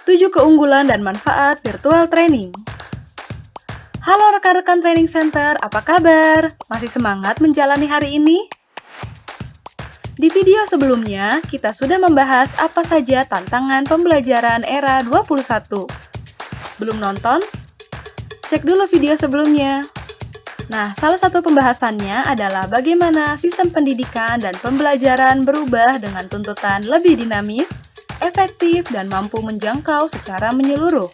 7 keunggulan dan manfaat virtual training. Halo rekan-rekan Training Center, apa kabar? Masih semangat menjalani hari ini? Di video sebelumnya, kita sudah membahas apa saja tantangan pembelajaran era 21. Belum nonton? Cek dulu video sebelumnya. Nah, salah satu pembahasannya adalah bagaimana sistem pendidikan dan pembelajaran berubah dengan tuntutan lebih dinamis, efektif, dan mampu menjangkau secara menyeluruh.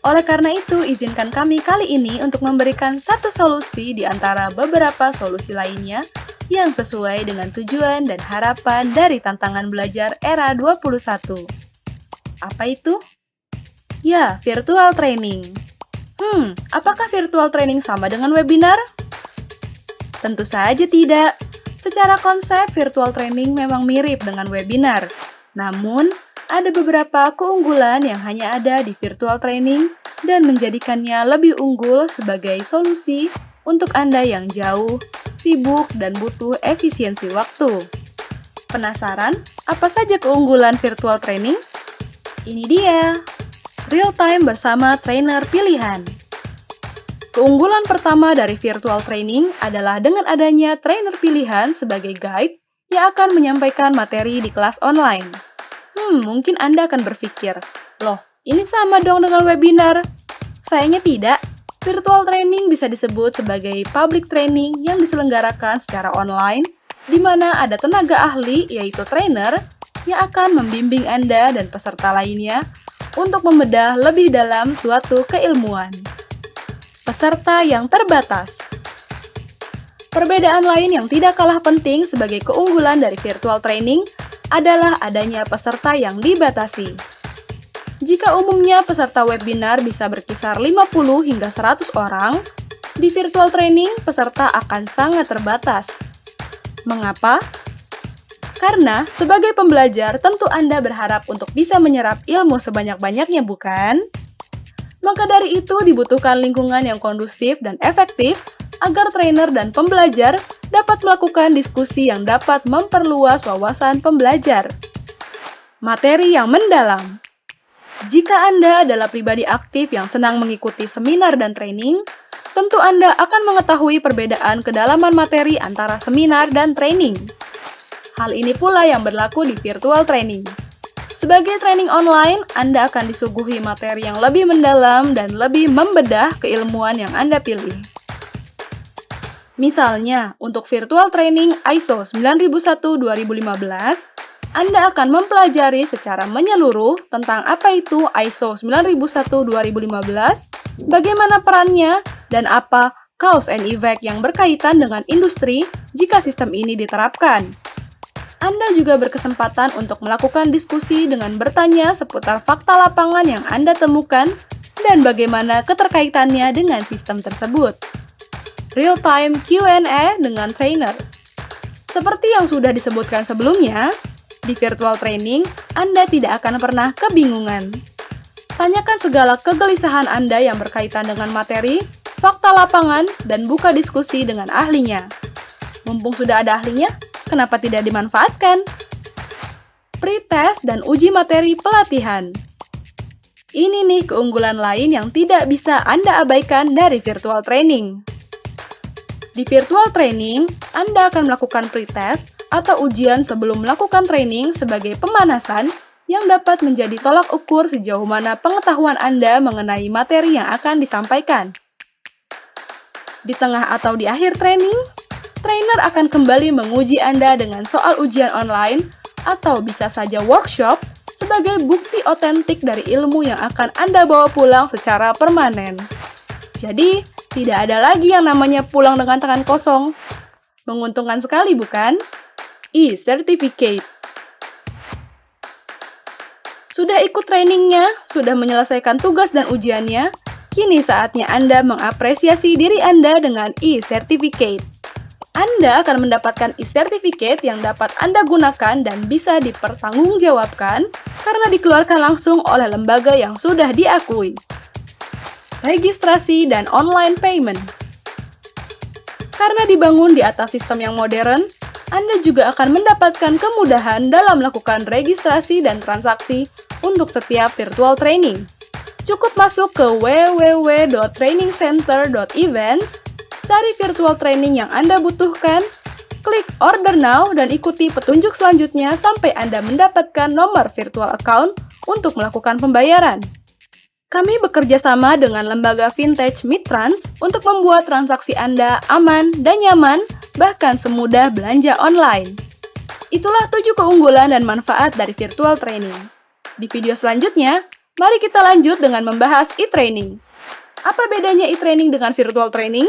Oleh karena itu, izinkan kami kali ini untuk memberikan satu solusi di antara beberapa solusi lainnya yang sesuai dengan tujuan dan harapan dari tantangan belajar era 21. Apa itu? Ya, virtual training. Apakah virtual training sama dengan webinar? Tentu saja tidak. Secara konsep, virtual training memang mirip dengan webinar. Namun, ada beberapa keunggulan yang hanya ada di virtual training dan menjadikannya lebih unggul sebagai solusi untuk Anda yang jauh, sibuk, dan butuh efisiensi waktu. Penasaran? Apa saja keunggulan virtual training? Ini dia. Real time bersama trainer pilihan. Keunggulan pertama dari virtual training adalah dengan adanya trainer pilihan sebagai guide yang akan menyampaikan materi di kelas online. Mungkin Anda akan berpikir, loh, ini sama dong dengan webinar. Sayangnya tidak. Virtual training bisa disebut sebagai public training yang diselenggarakan secara online, di mana ada tenaga ahli, yaitu trainer, yang akan membimbing Anda dan peserta lainnya untuk membedah lebih dalam suatu keilmuan. Peserta yang terbatas. Perbedaan lain yang tidak kalah penting sebagai keunggulan dari virtual training adalah adanya peserta yang dibatasi. Jika umumnya peserta webinar bisa berkisar 50 hingga 100 orang, di virtual training peserta akan sangat terbatas. Mengapa? Karena sebagai pembelajar tentu Anda berharap untuk bisa menyerap ilmu sebanyak-banyaknya, bukan? Maka dari itu dibutuhkan lingkungan yang kondusif dan efektif agar trainer dan pembelajar dapat melakukan diskusi yang dapat memperluas wawasan pembelajar. Materi yang mendalam. Jika Anda adalah pribadi aktif yang senang mengikuti seminar dan training, tentu Anda akan mengetahui perbedaan kedalaman materi antara seminar dan training. Hal ini pula yang berlaku di virtual training. Sebagai training online, Anda akan disuguhi materi yang lebih mendalam dan lebih membedah keilmuan yang Anda pilih. Misalnya, untuk virtual training ISO 9001-2015, Anda akan mempelajari secara menyeluruh tentang apa itu ISO 9001-2015, bagaimana perannya, dan apa cause and effect yang berkaitan dengan industri jika sistem ini diterapkan. Anda juga berkesempatan untuk melakukan diskusi dengan bertanya seputar fakta lapangan yang Anda temukan dan bagaimana keterkaitannya dengan sistem tersebut. Real-time Q&A dengan trainer. Seperti yang sudah disebutkan sebelumnya, di virtual training, Anda tidak akan pernah kebingungan. Tanyakan segala kegelisahan Anda yang berkaitan dengan materi, fakta lapangan, dan buka diskusi dengan ahlinya. Mumpung sudah ada ahlinya, kenapa tidak dimanfaatkan? Pretest dan uji materi pelatihan. Ini nih keunggulan lain yang tidak bisa Anda abaikan dari virtual training. Di virtual training, Anda akan melakukan pretest atau ujian sebelum melakukan training sebagai pemanasan yang dapat menjadi tolak ukur sejauh mana pengetahuan Anda mengenai materi yang akan disampaikan. Di tengah atau di akhir training, trainer akan kembali menguji Anda dengan soal ujian online atau bisa saja workshop sebagai bukti otentik dari ilmu yang akan Anda bawa pulang secara permanen. Jadi, tidak ada lagi yang namanya pulang dengan tangan kosong. Menguntungkan sekali, bukan? E-Certificate. Sudah ikut trainingnya, sudah menyelesaikan tugas dan ujiannya, kini saatnya Anda mengapresiasi diri Anda dengan E-Certificate. Anda akan mendapatkan e-certificate yang dapat Anda gunakan dan bisa dipertanggungjawabkan karena dikeluarkan langsung oleh lembaga yang sudah diakui. Registrasi dan online payment. Karena dibangun di atas sistem yang modern, Anda juga akan mendapatkan kemudahan dalam melakukan registrasi dan transaksi untuk setiap virtual training. Cukup masuk ke www.trainingcenter.events, cari virtual training yang Anda butuhkan, klik order now dan ikuti petunjuk selanjutnya sampai Anda mendapatkan nomor virtual account untuk melakukan pembayaran. Kami bekerja sama dengan lembaga vintage Midtrans untuk membuat transaksi Anda aman dan nyaman, bahkan semudah belanja online. Itulah 7 keunggulan dan manfaat dari virtual training. Di video selanjutnya, mari kita lanjut dengan membahas e-training. Apa bedanya e-training dengan virtual training?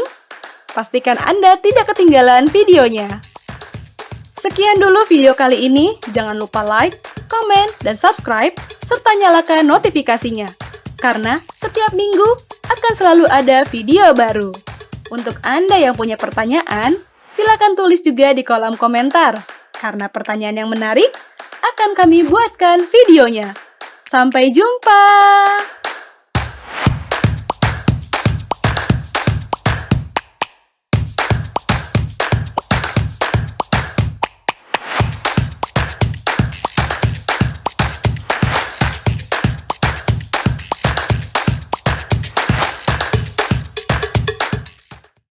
Pastikan Anda tidak ketinggalan videonya. Sekian dulu video kali ini. Jangan lupa like, komen, dan subscribe, serta nyalakan notifikasinya. Karena setiap minggu akan selalu ada video baru. Untuk Anda yang punya pertanyaan, silakan tulis juga di kolom komentar. Karena pertanyaan yang menarik, akan kami buatkan videonya. Sampai jumpa!